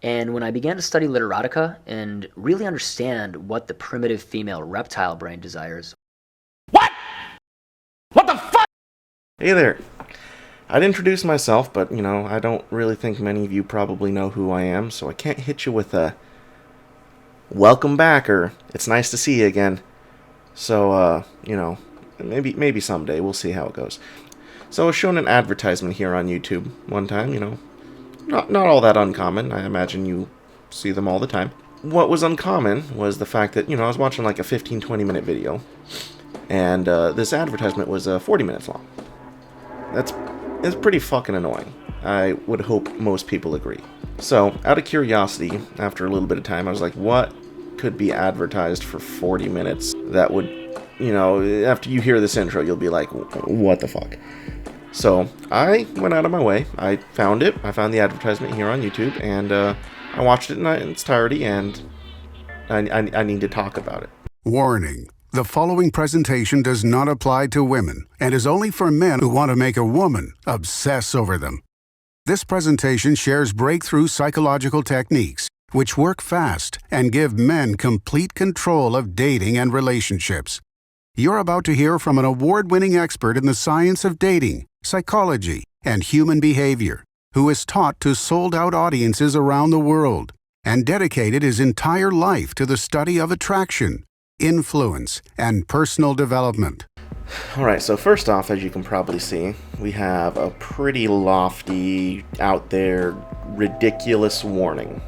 And when I began to study literotica and really understand what the primitive female reptile brain desires. What? What the fuck? Hey there. I'd introduce myself, but, I don't really think many of you probably know who I am, so I can't hit you with a welcome back or it's nice to see you again. So, maybe someday. We'll see how it goes. So I was shown an advertisement here on YouTube one time, not all that uncommon. I imagine you see them all the time. What was uncommon was the fact that, I was watching like a 15-20 minute video, and this advertisement was 40 minutes long. It's pretty fucking annoying. I would hope most people agree. So, out of curiosity, after a little bit of time, I was like, what could be advertised for 40 minutes that would, after you hear this intro, you'll be like, what the fuck? So, I went out of my way. I found it. I found the advertisement here on YouTube, and I watched it in its entirety, and I need to talk about it. Warning. The following presentation does not apply to women and is only for men who want to make a woman obsess over them. This presentation shares breakthrough psychological techniques which work fast and give men complete control of dating and relationships. You're about to hear from an award-winning expert in the science of dating, psychology, and human behavior, who is taught to sold-out audiences around the world and dedicated his entire life to the study of attraction, influence, and personal development. Alright, so first off, as you can probably see, we have a pretty lofty, out there, ridiculous warning.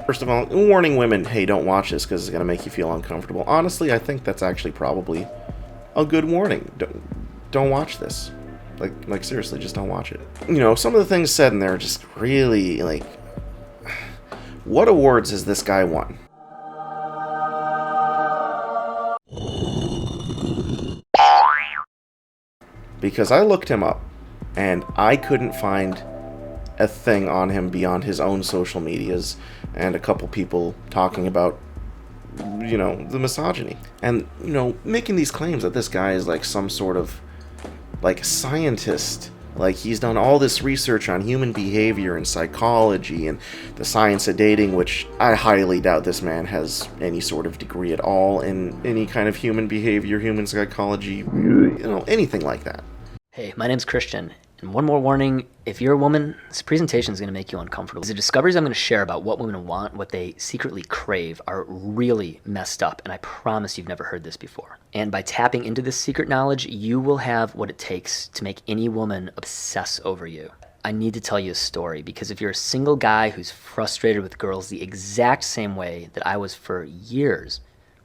First of all, warning women, hey, don't watch this because it's going to make you feel uncomfortable. Honestly, I think that's actually probably a good warning. Don't watch this. Like seriously, just don't watch it. Some of the things said in there are just really, what awards has this guy won? Because I looked him up, and I couldn't find a thing on him beyond his own social medias and a couple people talking about, the misogyny. And, making these claims that this guy is some sort of, scientist. He's done all this research on human behavior and psychology and the science of dating, which I highly doubt this man has any sort of degree at all in any kind of human behavior, human psychology, anything like that. Hey, my name's Christian, and one more warning, if you're a woman, this presentation is going to make you uncomfortable. The discoveries I'm going to share about what women want, what they secretly crave, are really messed up, and I promise you've never heard this before. And by tapping into this secret knowledge, you will have what it takes to make any woman obsess over you. I need to tell you a story, because if you're a single guy who's frustrated with girls the exact same way that I was for years,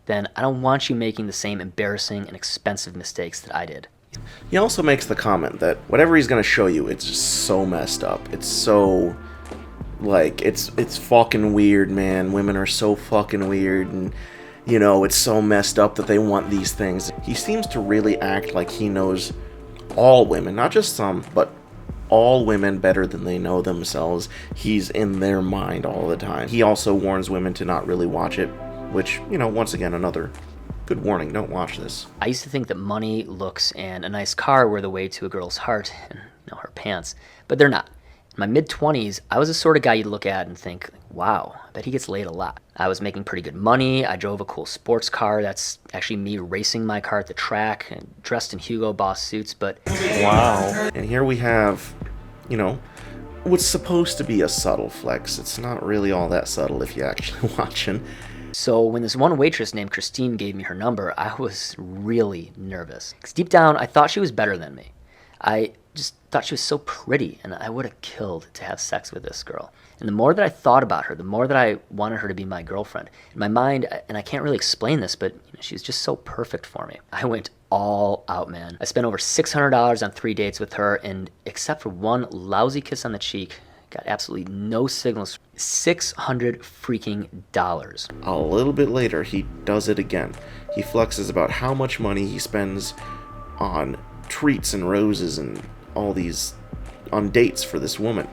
then I don't want you making the same embarrassing and expensive mistakes that I did. He also makes the comment that whatever he's going to show you, it's just so messed up. It's so, it's fucking weird, man. Women are so fucking weird, and, it's so messed up that they want these things. He seems to really act like he knows all women, not just some, but all women better than they know themselves. He's in their mind all the time. He also warns women to not really watch it, which, once again, another good warning, don't watch this. I used to think that money, looks, and a nice car were the way to a girl's heart and her pants, but they're not. In my mid-20s, I was the sort of guy you'd look at and think, wow, I bet he gets laid a lot. I was making pretty good money, I drove a cool sports car, that's actually me racing my car at the track, and dressed in Hugo Boss suits, but wow. And here we have, what's supposed to be a subtle flex. It's not really all that subtle if you actually watch him. So when this one waitress named Christine gave me her number, I was really nervous. Because deep down, I thought she was better than me. I just thought she was so pretty, and I would have killed to have sex with this girl. And the more that I thought about her, the more that I wanted her to be my girlfriend. In my mind, and I can't really explain this, but she was just so perfect for me. I went all out, man. I spent over $600 on 3 dates with her, and except for one lousy kiss on the cheek, got absolutely no signals. $600 freaking dollars. A little bit later, he does it again. He flexes about how much money he spends on treats and roses and all these on dates for this woman.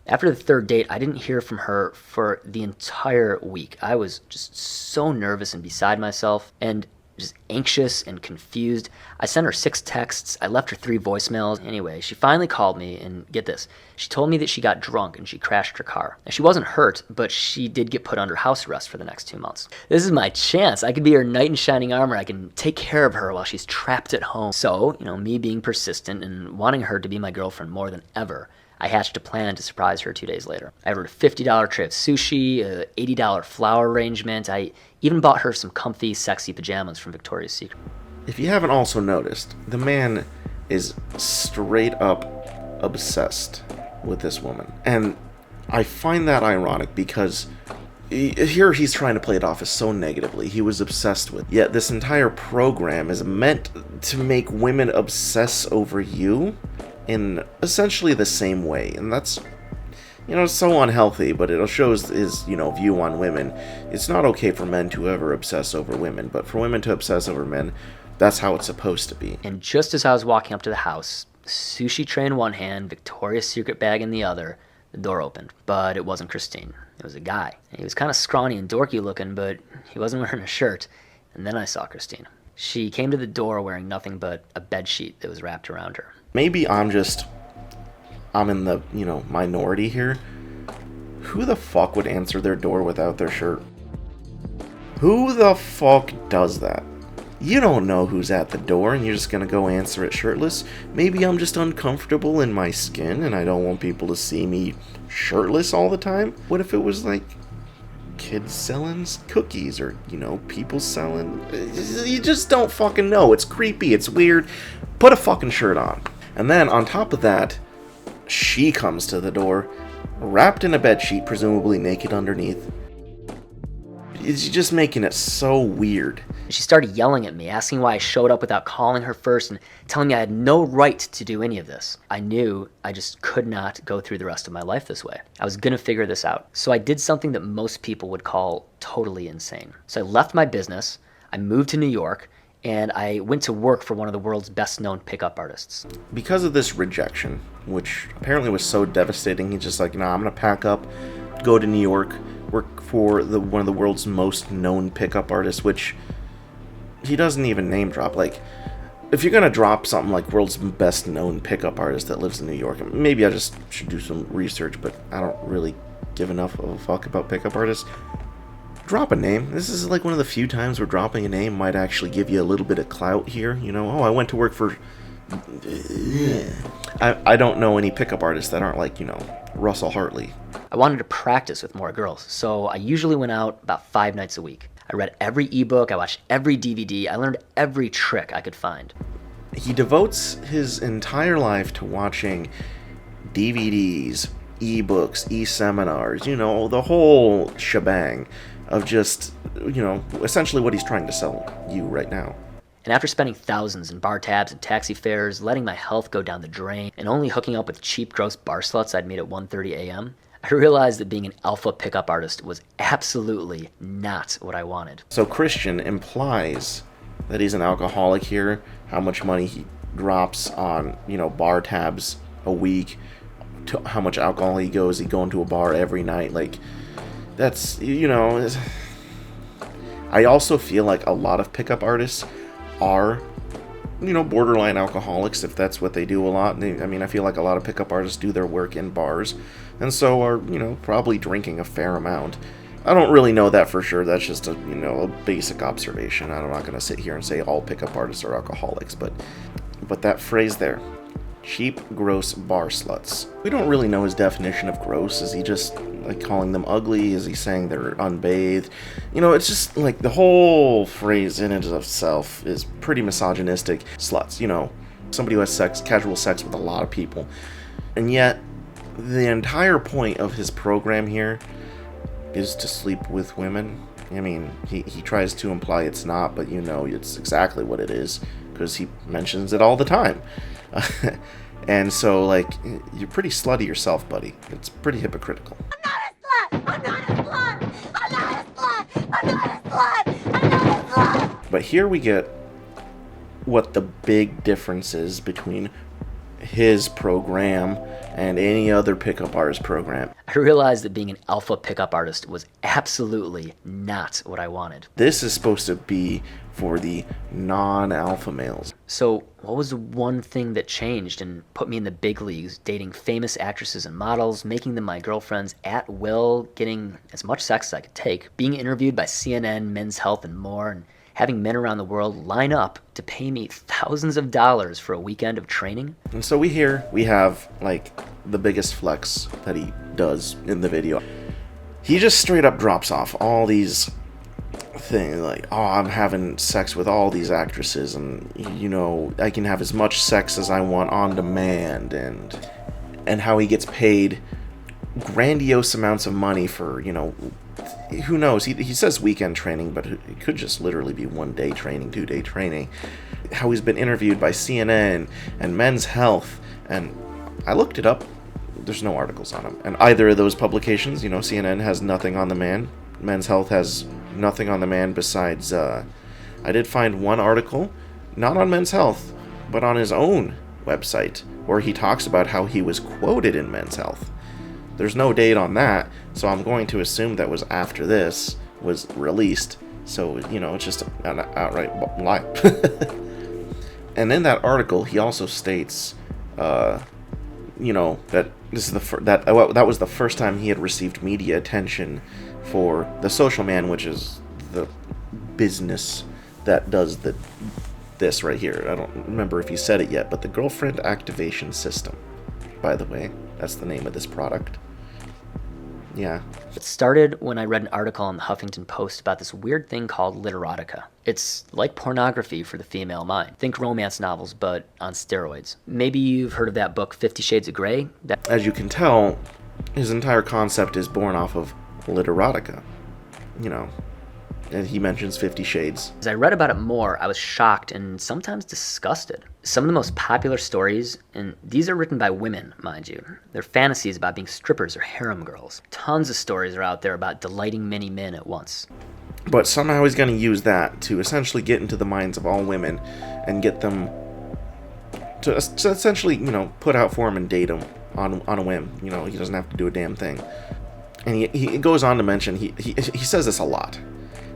After the third date, I didn't hear from her for the entire week. I was just so nervous and beside myself. And just anxious and confused. I sent her 6 texts. I left her 3 voicemails. Anyway, she finally called me, and get this. She told me that she got drunk and she crashed her car. Now, she wasn't hurt, but she did get put under house arrest for the next 2 months. This is my chance. I could be her knight in shining armor. I can take care of her while she's trapped at home. So, me being persistent and wanting her to be my girlfriend more than ever, I hatched a plan to surprise her 2 days later. I ordered a $50 tray of sushi, a $80 flower arrangement. I even bought her some comfy, sexy pajamas from Victoria's Secret. If you haven't also noticed, the man is straight up obsessed with this woman. And I find that ironic because here he's trying to play it off as so negatively. He was obsessed with. Yet this entire program is meant to make women obsess over you in essentially the same way. And that's, so unhealthy, but it shows his, view on women. It's not okay for men to ever obsess over women, but for women to obsess over men, that's how it's supposed to be. And just as I was walking up to the house, sushi tray in one hand, Victoria's Secret bag in the other, the door opened. But it wasn't Christine. It was a guy. He was kind of scrawny and dorky looking, but he wasn't wearing a shirt. And then I saw Christine. She came to the door wearing nothing but a bedsheet that was wrapped around her. Maybe I'm in the, minority here. Who the fuck would answer their door without their shirt? Who the fuck does that? You don't know who's at the door and you're just gonna go answer it shirtless. Maybe I'm just uncomfortable in my skin and I don't want people to see me shirtless all the time. What if it was like kids selling cookies or, people selling... You just don't fucking know. It's creepy. It's weird. Put a fucking shirt on. And then on top of that, she comes to the door, wrapped in a bedsheet, presumably naked underneath. It's just making it so weird. She started yelling at me, asking why I showed up without calling her first and telling me I had no right to do any of this. I knew I just could not go through the rest of my life this way. I was gonna figure this out. So I did something that most people would call totally insane. So I left my business, I moved to New York, and I went to work for one of the world's best-known pickup artists. Because of this rejection, which apparently was so devastating, he's just like, nah, I'm gonna pack up, go to New York, work for one of the world's most known pickup artists, which he doesn't even name drop. Like, if you're gonna drop something like world's best known pickup artist that lives in New York, maybe I just should do some research, but I don't really give enough of a fuck about pickup artists. Drop a name. This is like one of the few times where dropping a name might actually give you a little bit of clout here. I went to work for... I don't know any pickup artists that aren't like, Russell Hartley. I wanted to practice with more girls, so I usually went out about 5 nights a week. I read every ebook, I watched every DVD, I learned every trick I could find. He devotes his entire life to watching DVDs, ebooks, e-seminars, the whole shebang of just, essentially what he's trying to sell you right now. And after spending thousands in bar tabs and taxi fares, letting my health go down the drain, and only hooking up with cheap, gross bar sluts I'd meet at 1:30 a.m., I realized that being an alpha pickup artist was absolutely not what I wanted. So Christian implies that he's an alcoholic here, how much money he drops on, bar tabs a week, to how much alcohol he goes. He going to a bar every night. Like, that's, I also feel like a lot of pickup artists are, borderline alcoholics, if that's what they do a lot. I feel like a lot of pickup artists do their work in bars, and so are, probably drinking a fair amount. I don't really know that for sure. That's just a basic observation. I'm not going to sit here and say all pickup artists are alcoholics, but that phrase there, cheap, gross bar sluts. We don't really know his definition of gross. Is he just like calling them ugly? Is he saying they're unbathed? It's just like the whole phrase in and of itself is pretty misogynistic. Sluts, somebody who has casual sex with a lot of people. And yet, the entire point of his program here is to sleep with women. He tries to imply it's not, but it's exactly what it is, because he mentions it all the time. And so, like, you're pretty slutty yourself, buddy. It's pretty hypocritical. I'm not a slut! I'm not a slut! I'm not a slut! I'm not a slut! But here we get what the big difference is between his program and any other pickup artist program. I realized that being an alpha pickup artist was absolutely not what I wanted. This is supposed to be for the non-alpha males. So, what was the one thing that changed and put me in the big leagues, dating famous actresses and models, making them my girlfriends at will, getting as much sex as I could take, being interviewed by CNN, Men's Health, and more, and having men around the world line up to pay me thousands of dollars for a weekend of training? And so we have, like, the biggest flex that he does in the video. He just straight up drops off all these things, like, oh, I'm having sex with all these actresses, and, you know, I can have as much sex as I want on demand, and how he gets paid grandiose amounts of money for, you know, who knows, he says weekend training, but it could just literally be 1 day training, 2 day training. How he's been interviewed by CNN and Men's Health, and I looked it up, there's no articles on him. And either of those publications, you know, CNN has nothing on the man, Men's Health has nothing on the man besides, I did find one article, not on Men's Health, but on his own website, where he talks about how he was quoted in Men's Health. There's no date on that, so I'm going to assume that was after this was released. So, you know, it's just an outright lie. And in that article, he also states, you know, that this is that was the first time he had received media attention for the Social Man, which is the business that does this right here. I don't remember if he said it yet, but the Girlfriend Activation System, by the way, that's the name of this product. Yeah. It started when I read an article on the Huffington Post about this weird thing called literotica. It's like pornography for the female mind. Think romance novels, but on steroids. Maybe you've heard of that book, 50 Shades of Grey? As you can tell, his entire concept is born off of literotica. You know, and he mentions 50 Shades. As I read about it more, I was shocked and sometimes disgusted. Some of the most popular stories, and these are written by women, mind you, they're fantasies about being strippers or harem girls. Tons of stories are out there about delighting many men at once. But somehow he's going to use that to essentially get into the minds of all women and get them to essentially, you know, put out for him and date him on a whim. You know, he doesn't have to do a damn thing. And he goes on to mention, he says this a lot.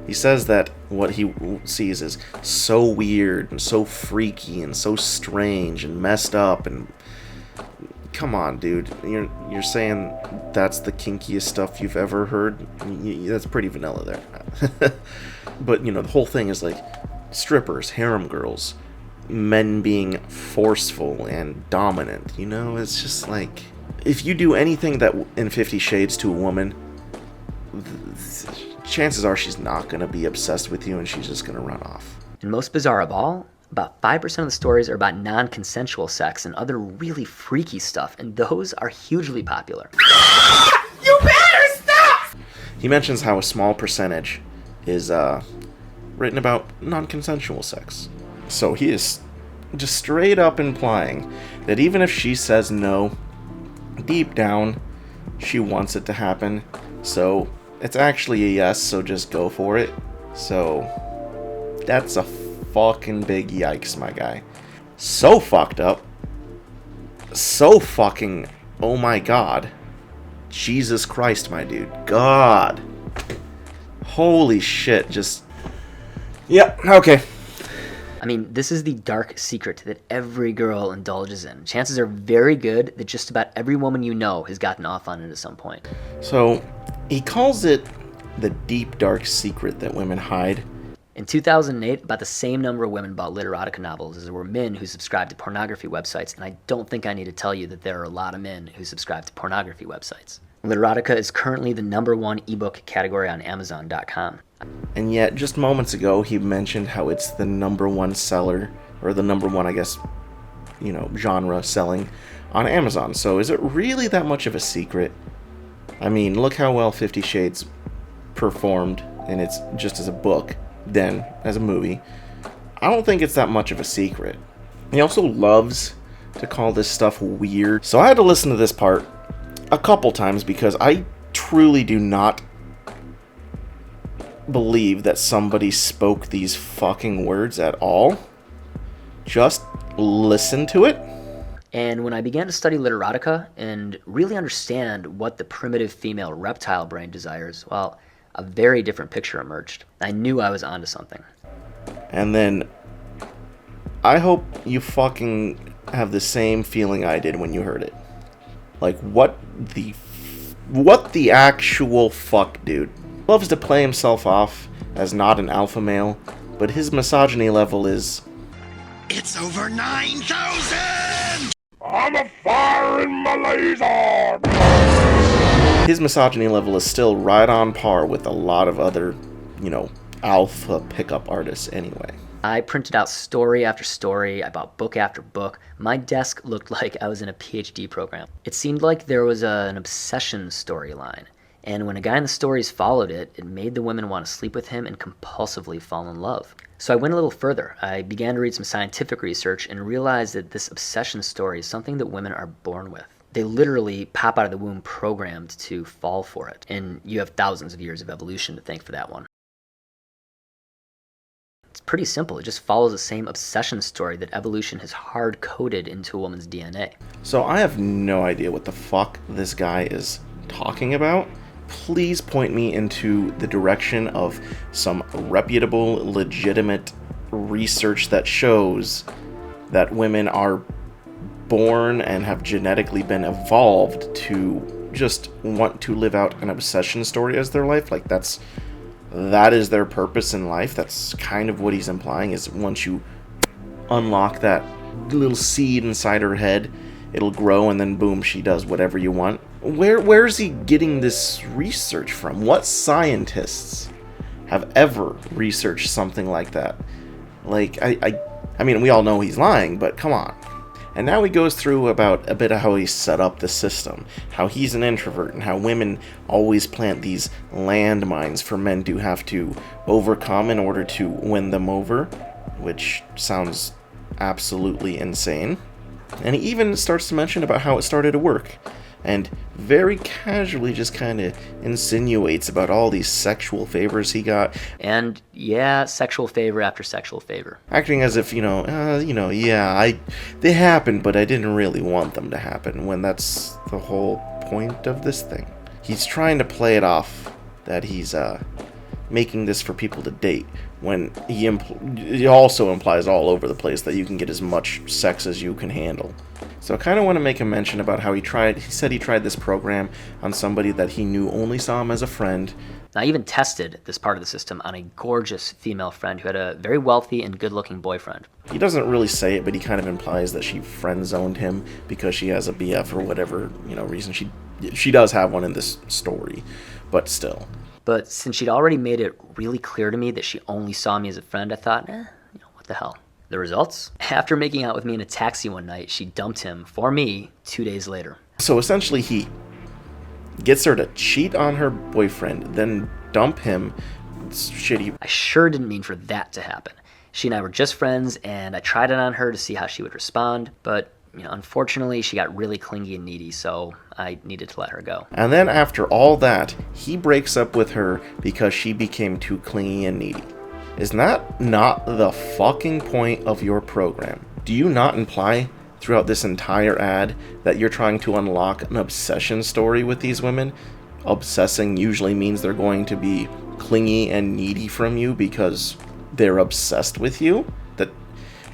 He says that what he sees is so weird and so freaky and so strange and messed up, and come on, dude, you're saying that's the kinkiest stuff you've ever heard? That's pretty vanilla there. But, you know, the whole thing is like strippers, harem girls, men being forceful and dominant, you know? It's just like, if you do anything that in 50 Shades to a woman, chances are she's not going to be obsessed with you and she's just going to run off. And most bizarre of all, about 5% of the stories are about non-consensual sex and other really freaky stuff, and those are hugely popular. You better stop! He mentions how a small percentage is written about non-consensual sex. So he is just straight up implying that even if she says no, deep down, she wants it to happen. So it's actually a yes, so just go for it. So that's a fucking big yikes, my guy. So fucked up. So fucking, oh my god. Jesus Christ, my dude. God. Holy shit, just... Yep, okay. I mean, this is the dark secret that every girl indulges in. Chances are very good that just about every woman you know has gotten off on it at some point. So, he calls it the deep, dark secret that women hide. In 2008, about the same number of women bought literotica novels as there were men who subscribed to pornography websites, and I don't think I need to tell you that there are a lot of men who subscribe to pornography websites. Literotica is currently the #1 ebook category on Amazon.com. And yet, just moments ago, he mentioned how it's the #1 seller, or the #1, I guess, you know, genre selling on Amazon. So is it really that much of a secret? I mean, look how well 50 Shades performed, and it's just as a book, then as a movie. I don't think it's that much of a secret. He also loves to call this stuff weird. So I had to listen to this part a couple times because I truly do not believe that somebody spoke these fucking words at all. Just listen to it. And when I began to study literotica and really understand what the primitive female reptile brain desires, well, a very different picture emerged. I knew I was onto something. And then I hope you fucking have the same feeling I did when you heard it. Like, what the actual fuck, dude? Loves to play himself off as not an alpha male, but his misogyny level is... It's over 9,000! I'm a fire in my laser! His misogyny level is still right on par with a lot of other, alpha pickup artists anyway. I printed out story after story, I bought book after book. My desk looked like I was in a PhD program. It seemed like there was an obsession storyline, and when a guy in the stories followed it, it made the women want to sleep with him and compulsively fall in love. So I went a little further. I began to read some scientific research and realized that this obsession story is something that women are born with. They literally pop out of the womb programmed to fall for it, and you have thousands of years of evolution to thank for that one. It's pretty simple. It just follows the same obsession story that evolution has hard-coded into a woman's DNA. So I have no idea what the fuck this guy is talking about. Please point me into the direction of some reputable, legitimate research that shows that women are born and have genetically been evolved to just want to live out an obsession story as their life. Like, that is their purpose in life. That's kind of what he's implying, is once you unlock that little seed inside her head, it'll grow, and then boom, she does whatever you want. Where is he getting this research from? What scientists have ever researched something like that? Like, I mean, we all know he's lying, but come on. And now he goes through about a bit of how he set up the system, how he's an introvert, and how women always plant these landmines for men to have to overcome in order to win them over, which sounds absolutely insane. And he even starts to mention about how it started to work, and very casually just kind of insinuates about all these sexual favors he got. And yeah, sexual favor after sexual favor. Acting as if, they happened, but I didn't really want them to happen, when that's the whole point of this thing. He's trying to play it off that he's making this for people to date, when he also implies all over the place that you can get as much sex as you can handle. So I kind of want to make a mention about how he said he tried this program on somebody that he knew only saw him as a friend. I even tested this part of the system on a gorgeous female friend who had a very wealthy and good-looking boyfriend. He doesn't really say it, but he kind of implies that she friend-zoned him because she has a BF or whatever, reason. She does have one in this story, but still. But since she'd already made it really clear to me that she only saw me as a friend, I thought, what the hell? The results? After making out with me in a taxi one night, she dumped him, for me, 2 days later. So essentially he gets her to cheat on her boyfriend, then dump him. It's shitty. I sure didn't mean for that to happen. She and I were just friends, and I tried it on her to see how she would respond, but unfortunately, she got really clingy and needy, so I needed to let her go. And then after all that, he breaks up with her because she became too clingy and needy. Isn't that not the fucking point of your program? Do you not imply throughout this entire ad that you're trying to unlock an obsession story with these women? Obsessing usually means they're going to be clingy and needy from you because they're obsessed with you?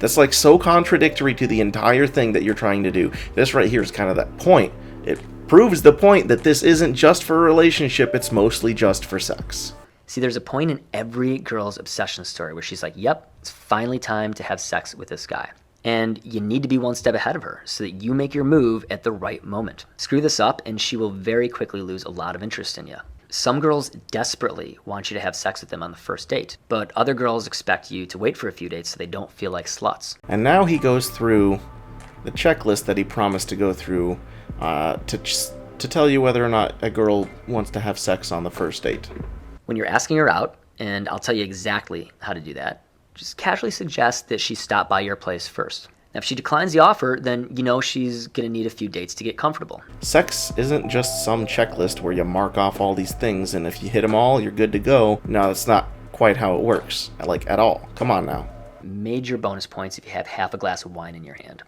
That's like so contradictory to the entire thing that you're trying to do. This right here is kind of that point. It proves the point that this isn't just for a relationship, it's mostly just for sex. See, there's a point in every girl's obsession story where she's like, yep, it's finally time to have sex with this guy. And you need to be one step ahead of her so that you make your move at the right moment. Screw this up and she will very quickly lose a lot of interest in you. Some girls desperately want you to have sex with them on the first date, but other girls expect you to wait for a few dates so they don't feel like sluts. And now he goes through the checklist that he promised to go through to tell you whether or not a girl wants to have sex on the first date. When you're asking her out, and I'll tell you exactly how to do that, just casually suggest that she stop by your place first. Now, if she declines the offer, then you know she's going to need a few dates to get comfortable. Sex isn't just some checklist where you mark off all these things, and if you hit them all, you're good to go. No, that's not quite how it works, at all. Come on now. Major bonus points if you have half a glass of wine in your hand.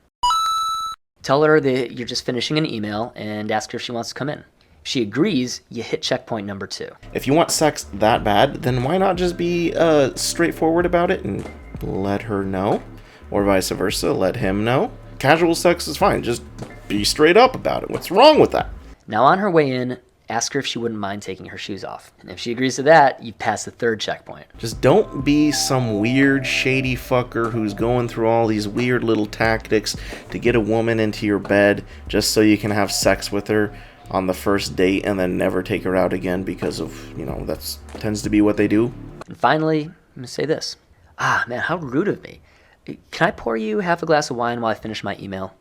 Tell her that you're just finishing an email and ask her if she wants to come in. If she agrees, you hit checkpoint number 2. If you want sex that bad, then why not just be straightforward about it and let her know? Or vice versa, let him know. Casual sex is fine, just be straight up about it. What's wrong with that? Now on her way in, ask her if she wouldn't mind taking her shoes off. And if she agrees to that, you've passed the 3rd checkpoint. Just don't be some weird, shady fucker who's going through all these weird little tactics to get a woman into your bed just so you can have sex with her on the first date and then never take her out again because of, that tends to be what they do. And finally, I'm going to say this. Man, how rude of me. Can I pour you half a glass of wine while I finish my email?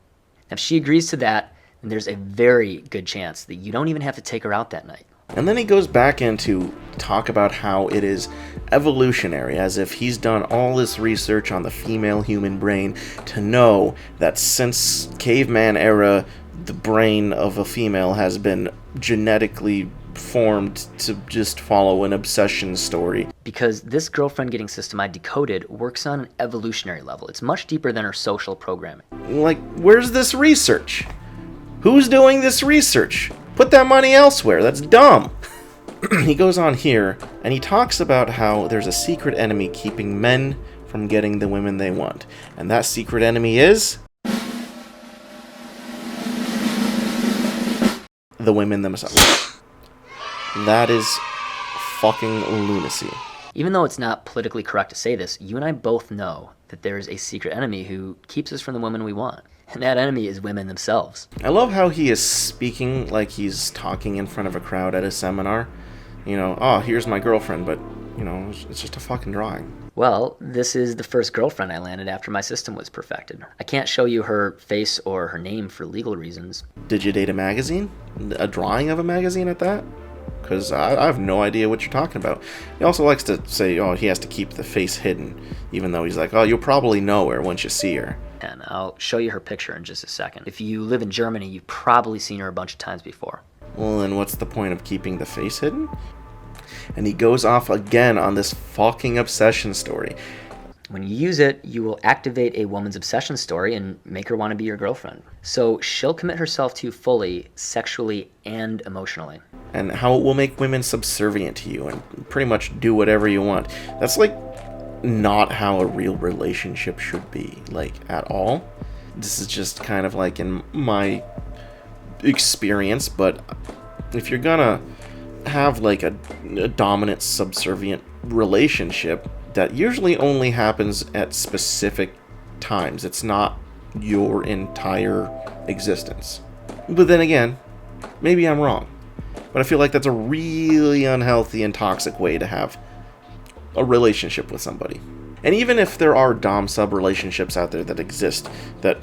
If she agrees to that, then there's a very good chance that you don't even have to take her out that night. And then he goes back into talk about how it is evolutionary, as if he's done all this research on the female human brain to know that since caveman era, the brain of a female has been genetically formed to just follow an obsession story. Because this girlfriend getting system I decoded works on an evolutionary level. It's much deeper than her social programming. Like, where's this research? Who's doing this research? Put that money elsewhere. That's dumb. He goes on here, and he talks about how there's a secret enemy keeping men from getting the women they want. And that secret enemy is the women themselves. That is fucking lunacy. Even though it's not politically correct to say this, you and I both know that there's a secret enemy who keeps us from the women we want. And that enemy is women themselves. I love how he is speaking like he's talking in front of a crowd at a seminar. Here's my girlfriend, but, it's just a fucking drawing. Well, this is the first girlfriend I landed after my system was perfected. I can't show you her face or her name for legal reasons. Did you date a magazine? A drawing of a magazine at that? Because I have no idea what you're talking about. He also likes to say, he has to keep the face hidden, even though he's like, you'll probably know her once you see her. And I'll show you her picture in just a second. If you live in Germany, you've probably seen her a bunch of times before. Well, then what's the point of keeping the face hidden? And he goes off again on this fucking obsession story. When you use it, you will activate a woman's obsession story and make her want to be your girlfriend. So she'll commit herself to you fully, sexually and emotionally. And how it will make women subservient to you and pretty much do whatever you want. That's like not how a real relationship should be, like, at all. This is just kind of like in my experience, but if you're gonna have like a dominant subservient relationship, that usually only happens at specific times. It's not your entire existence. But then again, maybe I'm wrong. But I feel like that's a really unhealthy and toxic way to have a relationship with somebody. And even if there are dom-sub relationships out there that exist, that,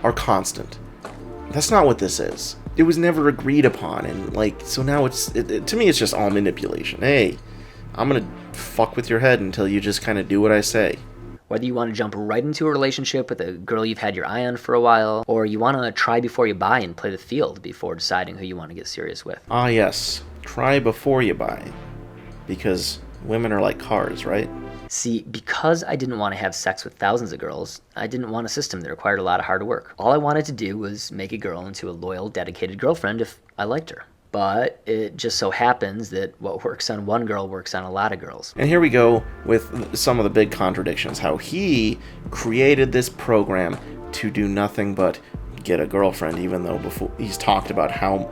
are constant, that's not what this is. It was never agreed upon, and so now to me it's just all manipulation. Hey, I'm gonna fuck with your head until you just kind of do what I say. Whether you want to jump right into a relationship with a girl you've had your eye on for a while, or you want to try before you buy and play the field before deciding who you want to get serious with. Ah yes, try before you buy. Because women are like cars, right? See, because I didn't want to have sex with thousands of girls, I didn't want a system that required a lot of hard work. All I wanted to do was make a girl into a loyal, dedicated girlfriend if I liked her. But it just so happens that what works on one girl works on a lot of girls. And here we go with some of the big contradictions. How he created this program to do nothing but get a girlfriend, even though before he's talked about how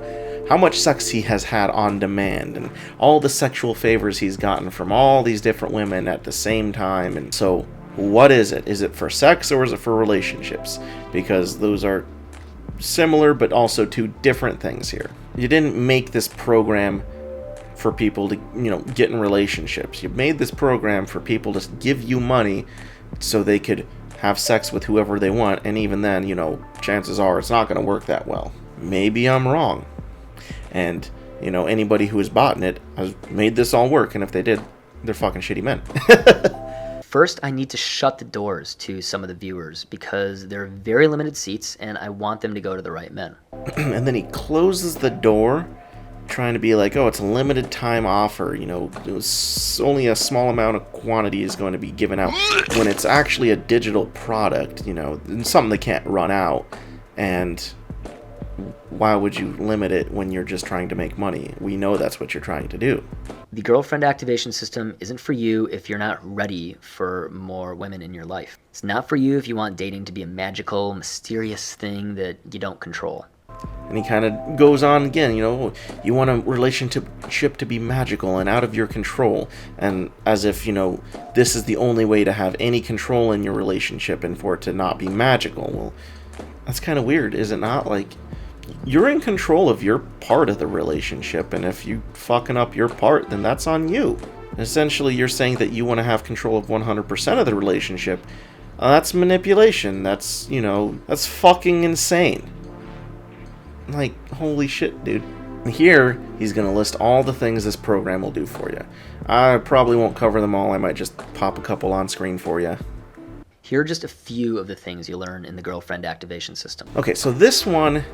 much sex he has had on demand and all the sexual favors he's gotten from all these different women at the same time. And so what is it? Is it for sex or is it for relationships? Because those are similar but also two different things here. You didn't make this program for people to, get in relationships. You made this program for people to give you money so they could have sex with whoever they want, and even then, chances are it's not going to work that well. Maybe I'm wrong. And, anybody who has bought in it has made this all work, and if they did, they're fucking shitty men. First, I need to shut the doors to some of the viewers because they're very limited seats and I want them to go to the right men. And then he closes the door, trying to be like, it's a limited time offer, it's only a small amount of quantity is going to be given out, when it's actually a digital product, and something they can't run out. And why would you limit it when you're just trying to make money? We know that's what you're trying to do. The girlfriend activation system isn't for you if you're not ready for more women in your life. It's not for you if you want dating to be a magical, mysterious thing that you don't control. And he kind of goes on again, you want a relationship to be magical and out of your control. And as if, this is the only way to have any control in your relationship and for it to not be magical. Well, that's kind of weird, is it not? Like, you're in control of your part of the relationship, and if you fucking up your part, then that's on you. Essentially, you're saying that you want to have control of 100% of the relationship. That's manipulation. That's fucking insane. Like, holy shit, dude. Here, he's going to list all the things this program will do for you. I probably won't cover them all. I might just pop a couple on screen for you. Here are just a few of the things you learn in the girlfriend activation system. Okay, so this one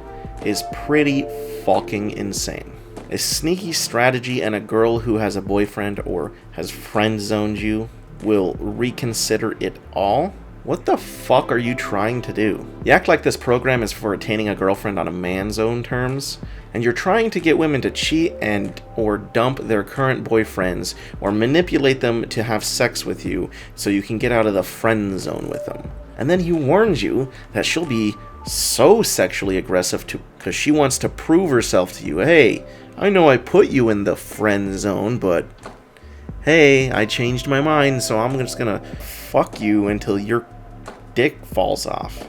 is pretty fucking insane. A sneaky strategy, and a girl who has a boyfriend or has friend zoned you will reconsider it all? What the fuck are you trying to do? You act like this program is for attaining a girlfriend on a man's own terms, and you're trying to get women to cheat and or dump their current boyfriends or manipulate them to have sex with you so you can get out of the friend zone with them. And then he warns you that she'll be so sexually aggressive because she wants to prove herself to you. Hey, I know I put you in the friend zone, but hey, I changed my mind, so I'm just gonna fuck you until your dick falls off.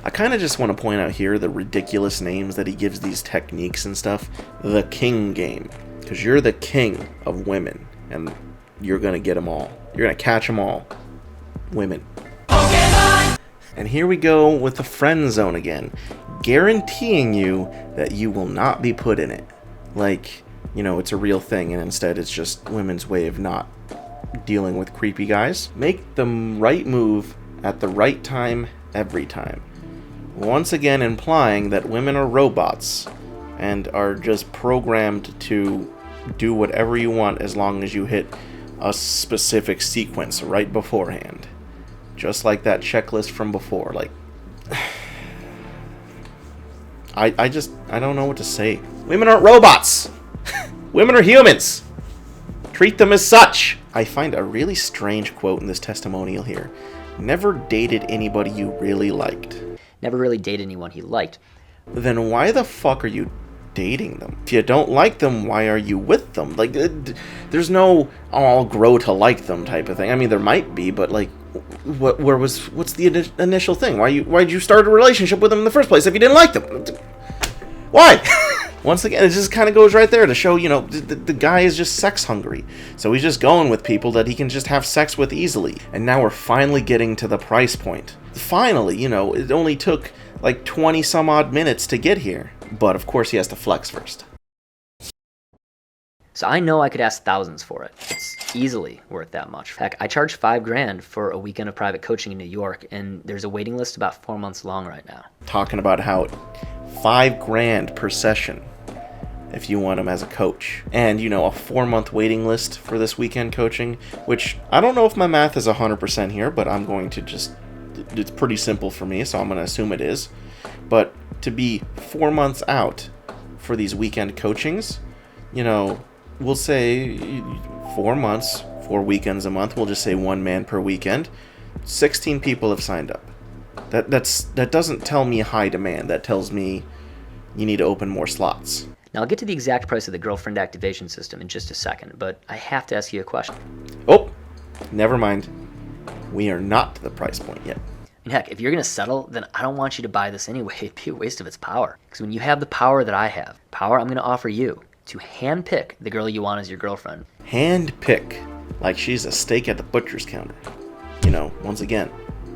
I kind of just want to point out here the ridiculous names that he gives these techniques and stuff. The king game, because you're the king of women, and you're gonna get them all. You're gonna catch them all. Women. And here we go with the friend zone again, guaranteeing you that you will not be put in it. Like, it's a real thing, and instead it's just women's way of not dealing with creepy guys. Make the right move at the right time every time. Once again implying that women are robots and are just programmed to do whatever you want as long as you hit a specific sequence right beforehand. Just like that checklist from before. Like, I don't know what to say. Women aren't robots! Women are humans! Treat them as such! I find a really strange quote in this testimonial here. Never dated anybody you really liked. Never really dated anyone he liked. Then why the fuck are you dating them? If you don't like them, why are you with them? Like, there's no I'll grow to like them type of thing. I mean, there might be, but like, what's the initial thing? Why'd you start a relationship with them in the first place if you didn't like them? Why? Once again, it just kind of goes right there to show, the guy is just sex hungry. So he's just going with people that he can just have sex with easily. And now we're finally getting to the price point. Finally, it only took like 20 some odd minutes to get here. But of course he has to flex first. So I know I could ask thousands for it. It's easily worth that much. Heck, I charge $5,000 for a weekend of private coaching in New York, and there's a waiting list about 4 months long right now. Talking about how $5,000 per session if you want him as a coach. And, a 4-month waiting list for this weekend coaching, which I don't know if my math is 100% here, but I'm going to it's pretty simple for me, so I'm going to assume it is. But to be 4 months out for these weekend coachings, we'll say 4 months, 4 weekends a month, we'll just say 1 man per weekend. 16 people have signed up. That doesn't tell me high demand. That tells me you need to open more slots. Now, I'll get to the exact price of the girlfriend activation system in just a second, but I have to ask you a question. Oh, never mind. We are not to the price point yet. And heck, if you're going to settle, then I don't want you to buy this anyway. It'd be a waste of its power. Because when you have the power that I have, power I'm going to offer you to handpick the girl you want as your girlfriend. Handpick, like she's a steak at the butcher's counter. Once again,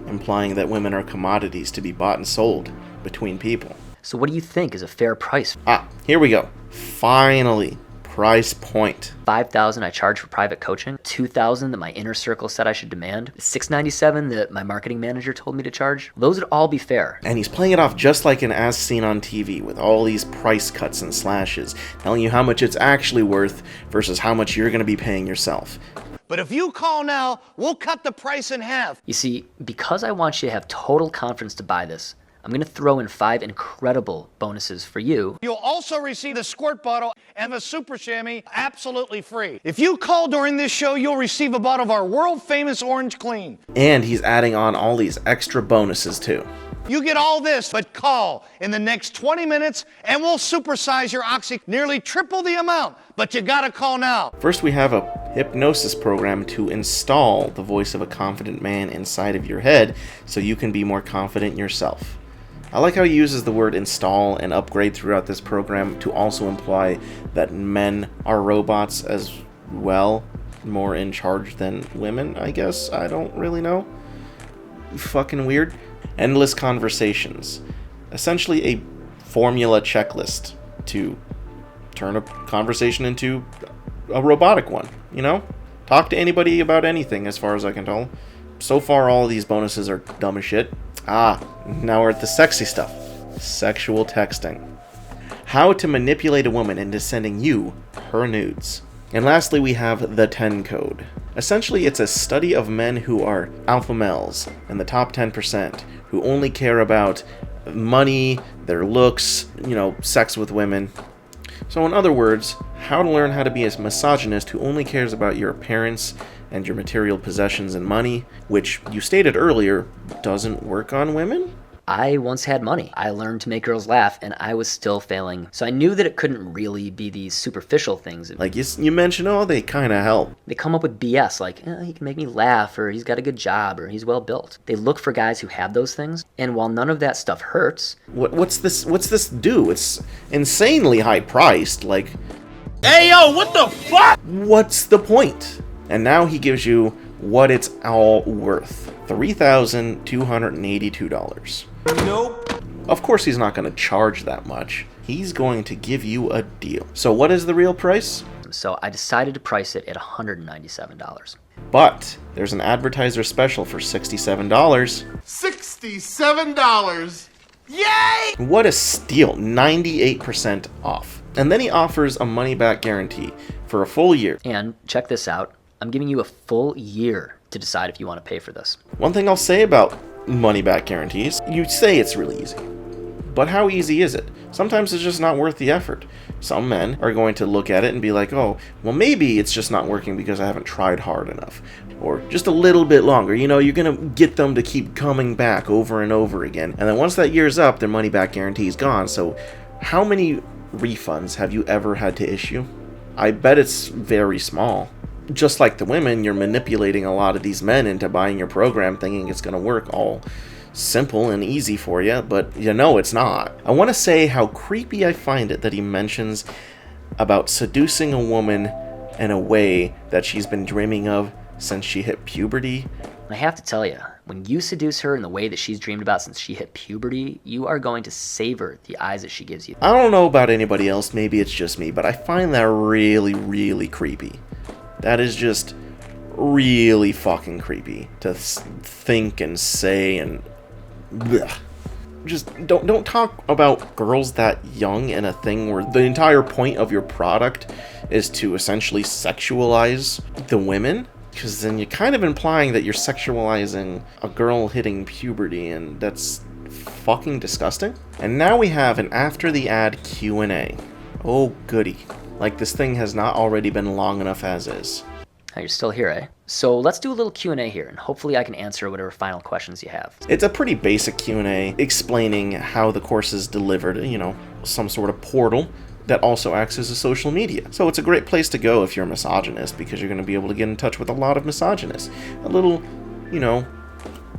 implying that women are commodities to be bought and sold between people. So what do you think is a fair price? Here we go. Finally, price point. $5,000 I charge for private coaching, $2,000 that my inner circle said I should demand, $697 that my marketing manager told me to charge. Those would all be fair. And he's playing it off just like an As Seen on TV with all these price cuts and slashes, telling you how much it's actually worth versus how much you're going to be paying yourself. But if you call now, we'll cut the price in half. You see, because I want you to have total confidence to buy this, I'm going to throw in 5 incredible bonuses for you. You'll also receive the squirt bottle and a super chamois absolutely free. If you call during this show, you'll receive a bottle of our world-famous Orange Clean. And he's adding on all these extra bonuses too. You get all this, but call in the next 20 minutes and we'll supersize your Oxy nearly triple the amount. But you gotta call now. First, we have a hypnosis program to install the voice of a confident man inside of your head so you can be more confident yourself. I like how he uses the word install and upgrade throughout this program to also imply that men are robots as well, more in charge than women, I guess. I don't really know. Fucking weird. Endless conversations. Essentially a formula checklist to turn a conversation into a robotic one, you know? Talk to anybody about anything as far as I can tell. So far all of these bonuses are dumb as shit. Now we're at the sexy stuff. Sexual texting. How to manipulate a woman into sending you her nudes. And lastly, we have the 10 code. Essentially, it's a study of men who are alpha males in the top 10%, who only care about money, their looks, sex with women. So in other words, how to learn how to be a misogynist who only cares about your appearance and your material possessions and money, which you stated earlier doesn't work on women? I once had money. I learned to make girls laugh, and I was still failing. So I knew that it couldn't really be these superficial things. Like you mentioned, they kind of help. They come up with BS like, he can make me laugh, or he's got a good job, or he's well built. They look for guys who have those things, and while none of that stuff hurts... What's this do? It's insanely high priced, like... Hey, yo, what the fuck? What's the point? And now he gives you what it's all worth. $3,282. Nope. Of course he's not going to charge that much. He's going to give you a deal. So what is the real price? So I decided to price it at $197. But there's an advertiser special for $67. $67. Yay! What a steal. 98% off. And then he offers a money-back guarantee for a full year. And check this out. I'm giving you a full year to decide if you want to pay for this. One thing I'll say about money-back guarantees, you say it's really easy. But how easy is it? Sometimes it's just not worth the effort. Some men are going to look at it and be like, oh, well maybe it's just not working because I haven't tried hard enough. Or just a little bit longer. You're going to get them to keep coming back over and over again. And then once that year's up, their money-back guarantee is gone. So how many refunds have you ever had to issue? I bet it's very small. Just like the women, you're manipulating a lot of these men into buying your program thinking it's going to work all simple and easy for you, but it's not. I want to say how creepy I find it that he mentions about seducing a woman in a way that she's been dreaming of since she hit puberty. I have to tell you, when you seduce her in the way that she's dreamed about since she hit puberty, you are going to savor the eyes that she gives you. I don't know about anybody else, maybe it's just me, but I find that really, really creepy. That is just really fucking creepy to think and say and blech. Just don't talk about girls that young in a thing where the entire point of your product is to essentially sexualize the women, because then you're kind of implying that you're sexualizing a girl hitting puberty, and that's fucking disgusting. And now we have an after the ad Q&A. Oh goody. Like this thing has not already been long enough as is. Oh, you're still here, eh? So let's do a little Q&A here, and hopefully I can answer whatever final questions you have. It's a pretty basic Q&A explaining how the course is delivered, some sort of portal that also acts as a social media. So it's a great place to go if you're a misogynist, because you're going to be able to get in touch with a lot of misogynists. A little,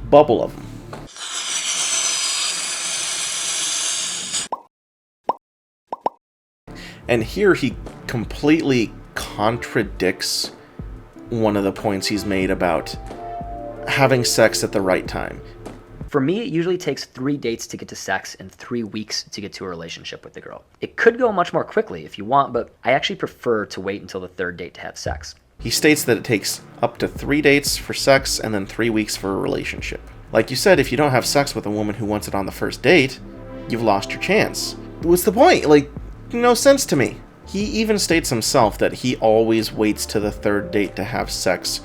bubble of them. And here he completely contradicts one of the points he's made about having sex at the right time. For me, it usually takes 3 dates to get to sex and 3 weeks to get to a relationship with the girl. It could go much more quickly if you want, but I actually prefer to wait until the 3rd date to have sex. He states that it takes up to 3 dates for sex and then 3 weeks for a relationship. Like you said, if you don't have sex with a woman who wants it on the first date, you've lost your chance. What's the point? No sense to me. He even states himself that he always waits to the 3rd date to have sex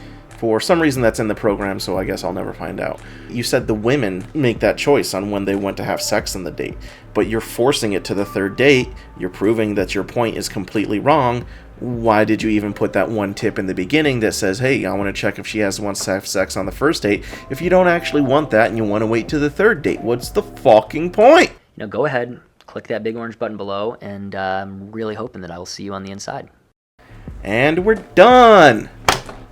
For some reason that's in the program, so I guess I'll never find out. You said the women make that choice on when they want to have sex on the date, but you're forcing it to the third date. You're proving that your point is completely wrong. Why did you even put that one tip in the beginning that says, hey, I want to check if she wants to have sex on the first date, if you don't actually want that and you want to wait to the third date? What's the fucking point? Go ahead, click that big orange button below, and I'm really hoping that I will see you on the inside. And we're done!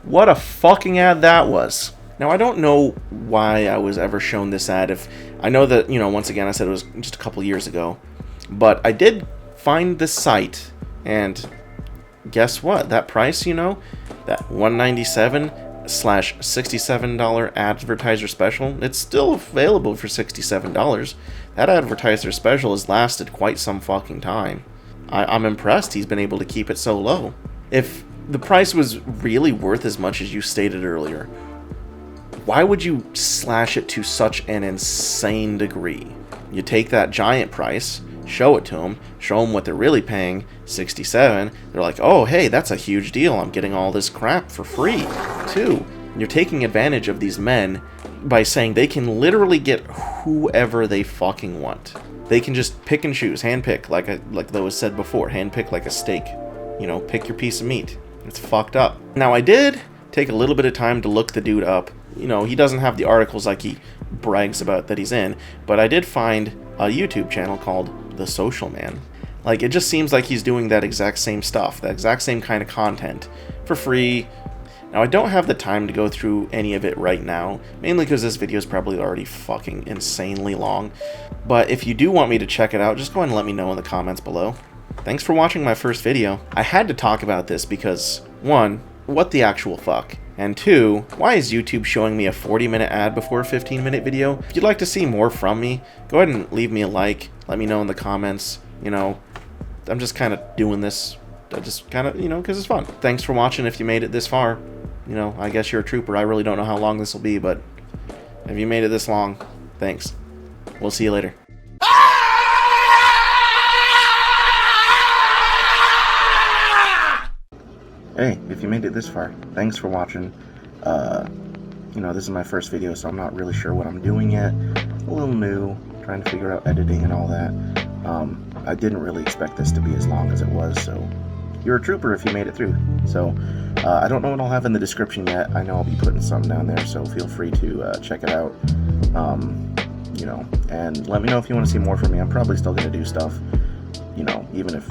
What a fucking ad that was. Now, I don't know why I was ever shown this ad. If I know that, once again, I said it was just a couple years ago. But I did find this site, and guess what? That price, that $197/$67 advertiser special, it's still available for $67. That advertiser special has lasted quite some fucking time. I'm impressed he's been able to keep it so low. If the price was really worth as much as you stated earlier, why would you slash it to such an insane degree? You take that giant price, show it to them, show them what they're really paying, $67. They're like, oh, hey, that's a huge deal. I'm getting all this crap for free, too. You're taking advantage of these men by saying they can literally get whoever they fucking want. They can just pick and choose, handpick, like that was said before, handpick like a steak. Pick your piece of meat. It's fucked up. Now, I did take a little bit of time to look the dude up. He doesn't have the articles like he brags about that he's in, but I did find a YouTube channel called The Social Man. It just seems like he's doing that exact same stuff, that exact same kind of content for free. Now, I don't have the time to go through any of it right now, mainly because this video is probably already fucking insanely long. But if you do want me to check it out, just go ahead and let me know in the comments below. Thanks for watching my first video. I had to talk about this because, 1, what the actual fuck? And 2, why is YouTube showing me a 40-minute ad before a 15-minute video? If you'd like to see more from me, go ahead and leave me a like. Let me know in the comments. I'm just kind of doing this. I just kind of, because it's fun. Thanks for watching if you made it this far. I guess you're a trooper. I really don't know how long this will be, but if you made it this long, thanks. We'll see you later. Hey, if you made it this far, thanks for watching. This is my first video, so I'm not really sure what I'm doing yet. A little new, trying to figure out editing and all that. I didn't really expect this to be as long as it was, so you're a trooper if you made it through. So, I don't know what I'll have in the description yet. I know I'll be putting something down there, so feel free to check it out. And let me know if you want to see more from me. I'm probably still going to do stuff, even if,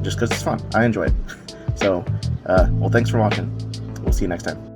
just because it's fun. I enjoy it. So, well, thanks for watching. We'll see you next time.